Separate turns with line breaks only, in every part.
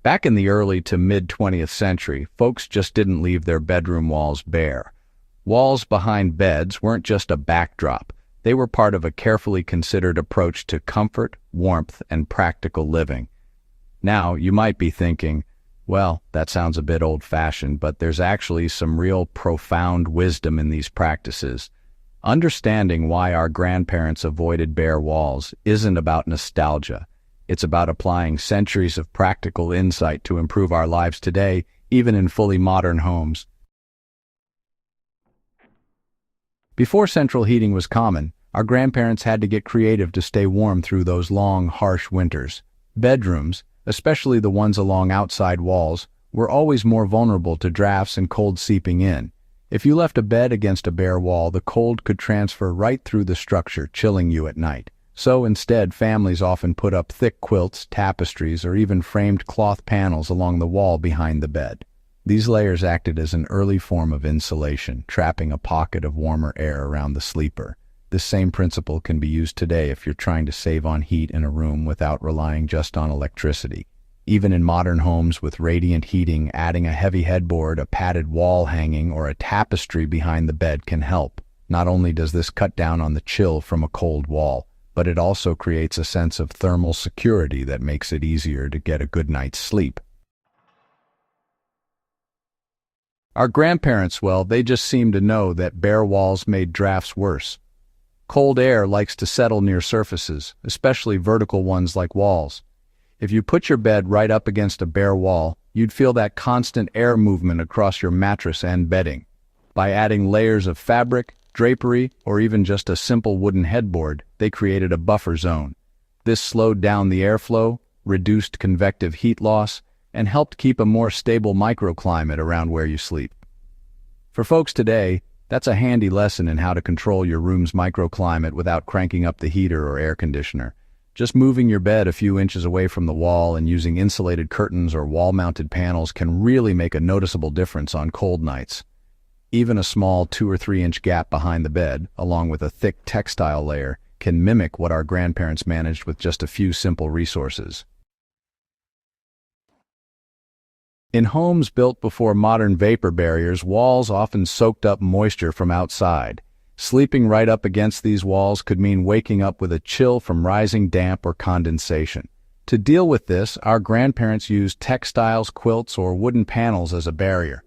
Back in the early to mid-20th century, folks just didn't leave their bedroom walls bare. Walls behind beds weren't just a backdrop. They were part of a carefully considered approach to comfort, warmth, and practical living. Now, you might be thinking, well, that sounds a bit old-fashioned, but there's actually some real profound wisdom in these practices. Understanding why our grandparents avoided bare walls isn't about nostalgia. It's about applying centuries of practical insight to improve our lives today, even in fully modern homes. Before central heating was common, our grandparents had to get creative to stay warm through those long, harsh winters. Bedrooms, especially the ones along outside walls, were always more vulnerable to drafts and cold seeping in. If you left a bed against a bare wall, the cold could transfer right through the structure, chilling you at night. So instead, families often put up thick quilts, tapestries, or even framed cloth panels along the wall behind the bed. These layers acted as an early form of insulation, trapping a pocket of warmer air around the sleeper. This same principle can be used today if you're trying to save on heat in a room without relying just on electricity. Even in modern homes with radiant heating, adding a heavy headboard, a padded wall hanging, or a tapestry behind the bed can help. Not only does this cut down on the chill from a cold wall, but it also creates a sense of thermal security that makes it easier to get a good night's sleep. Our grandparents, well, they just seemed to know that bare walls made drafts worse. Cold air likes to settle near surfaces, especially vertical ones like walls. If you put your bed right up against a bare wall, you'd feel that constant air movement across your mattress and bedding. By adding layers of fabric, drapery, or even just a simple wooden headboard, they created a buffer zone. This slowed down the airflow, reduced convective heat loss, and helped keep a more stable microclimate around where you sleep. For folks today, that's a handy lesson in how to control your room's microclimate without cranking up the heater or air conditioner. Just moving your bed a few inches away from the wall and using insulated curtains or wall-mounted panels can really make a noticeable difference on cold nights. Even a small 2 or 3 inch gap behind the bed, along with a thick textile layer, can mimic what our grandparents managed with just a few simple resources. In homes built before modern vapor barriers, walls often soaked up moisture from outside. Sleeping right up against these walls could mean waking up with a chill from rising damp or condensation. To deal with this, our grandparents used textiles, quilts, or wooden panels as a barrier.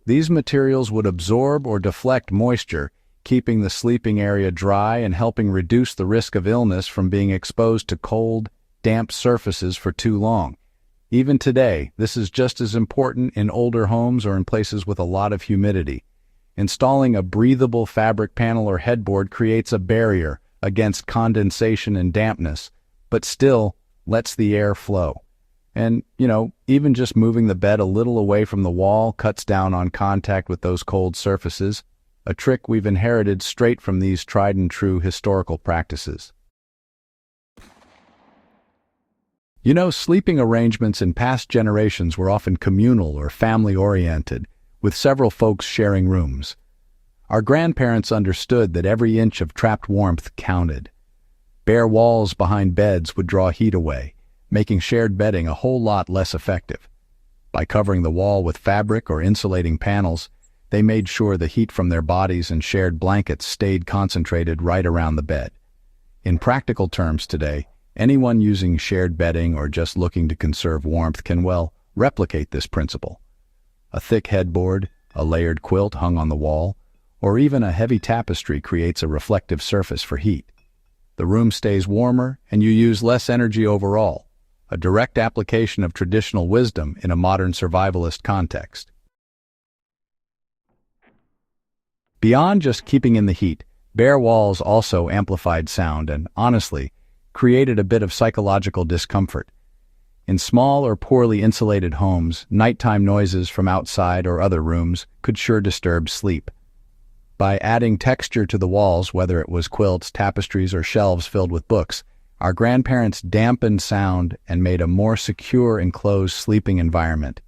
These materials would absorb or deflect moisture, keeping the sleeping area dry and helping reduce the risk of illness from being exposed to cold, damp surfaces for too long. Even today, this is just as important in older homes or in places with a lot of humidity. Installing a breathable fabric panel or headboard creates a barrier against condensation and dampness, but still lets the air flow. And, even just moving the bed a little away from the wall cuts down on contact with those cold surfaces, a trick we've inherited straight from these tried and true historical practices. Sleeping arrangements in past generations were often communal or family-oriented, with several folks sharing rooms. Our grandparents understood that every inch of trapped warmth counted. Bare walls behind beds would draw heat away, making shared bedding a whole lot less effective. By covering the wall with fabric or insulating panels, they made sure the heat from their bodies and shared blankets stayed concentrated right around the bed. In practical terms today, anyone using shared bedding or just looking to conserve warmth can, replicate this principle. A thick headboard, a layered quilt hung on the wall, or even a heavy tapestry creates a reflective surface for heat. The room stays warmer and you use less energy overall, a direct application of traditional wisdom in a modern survivalist context. Beyond just keeping in the heat, bare walls also amplified sound and, honestly, created a bit of psychological discomfort. In small or poorly insulated homes, nighttime noises from outside or other rooms could sure disturb sleep. By adding texture to the walls, whether it was quilts, tapestries, or shelves filled with books, our grandparents dampened sound and made a more secure, enclosed sleeping environment.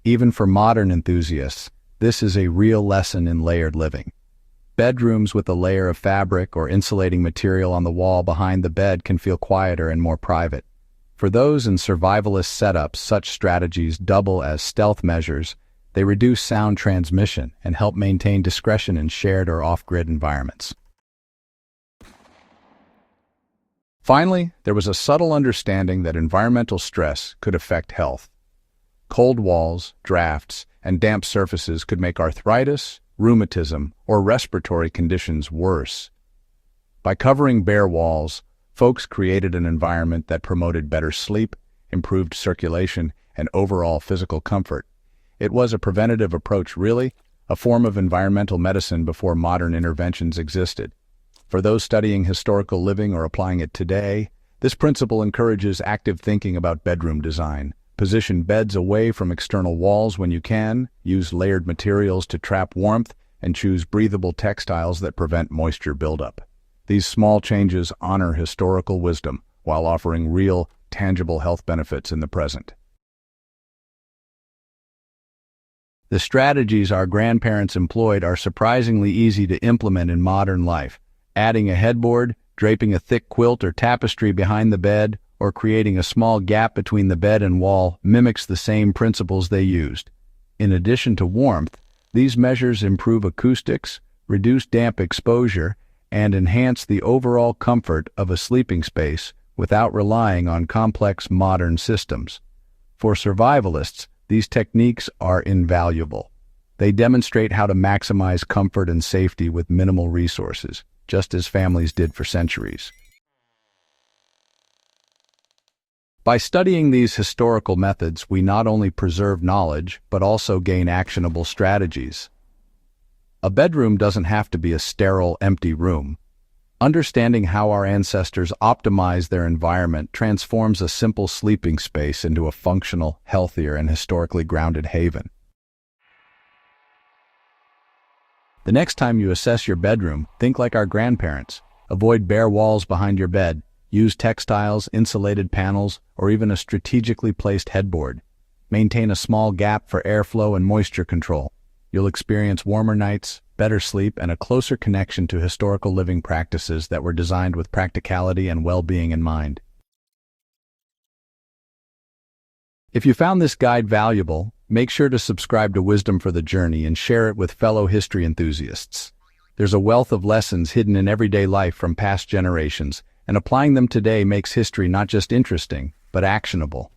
Even for modern enthusiasts, this is a real lesson in layered living. Bedrooms with a layer of fabric or insulating material on the wall behind the bed can feel quieter and more private. For those in survivalist setups, such strategies double as stealth measures. They reduce sound transmission and help maintain discretion in shared or off-grid environments. Finally, there was a subtle understanding that environmental stress could affect health. Cold walls, drafts, and damp surfaces could make arthritis, rheumatism, or respiratory conditions worse. By covering bare walls, folks created an environment that promoted better sleep, improved circulation, and overall physical comfort. It was a preventative approach, really, a form of environmental medicine before modern interventions existed. For those studying historical living or applying it today, this principle encourages active thinking about bedroom design. Position beds away from external walls when you can, use layered materials to trap warmth, and choose breathable textiles that prevent moisture buildup. These small changes honor historical wisdom while offering real, tangible health benefits in the present. The strategies our grandparents employed are surprisingly easy to implement in modern life. Adding a headboard, draping a thick quilt or tapestry behind the bed, or creating a small gap between the bed and wall mimics the same principles they used. In addition to warmth, these measures improve acoustics, reduce damp exposure, and enhance the overall comfort of a sleeping space without relying on complex modern systems. For survivalists, these techniques are invaluable. They demonstrate how to maximize comfort and safety with minimal resources, just as families did for centuries. By studying these historical methods, we not only preserve knowledge, but also gain actionable strategies. A bedroom doesn't have to be a sterile, empty room. Understanding how our ancestors optimized their environment transforms a simple sleeping space into a functional, healthier, and historically grounded haven. The next time you assess your bedroom, think like our grandparents. Avoid bare walls behind your bed. Use textiles, insulated panels, or even a strategically placed headboard. Maintain a small gap for airflow and moisture control. You'll experience warmer nights, better sleep, and a closer connection to historical living practices that were designed with practicality and well-being in mind. If you found this guide valuable, make sure to subscribe to Wisdom for the Journey and share it with fellow history enthusiasts. There's a wealth of lessons hidden in everyday life from past generations, and applying them today makes history not just interesting, but actionable.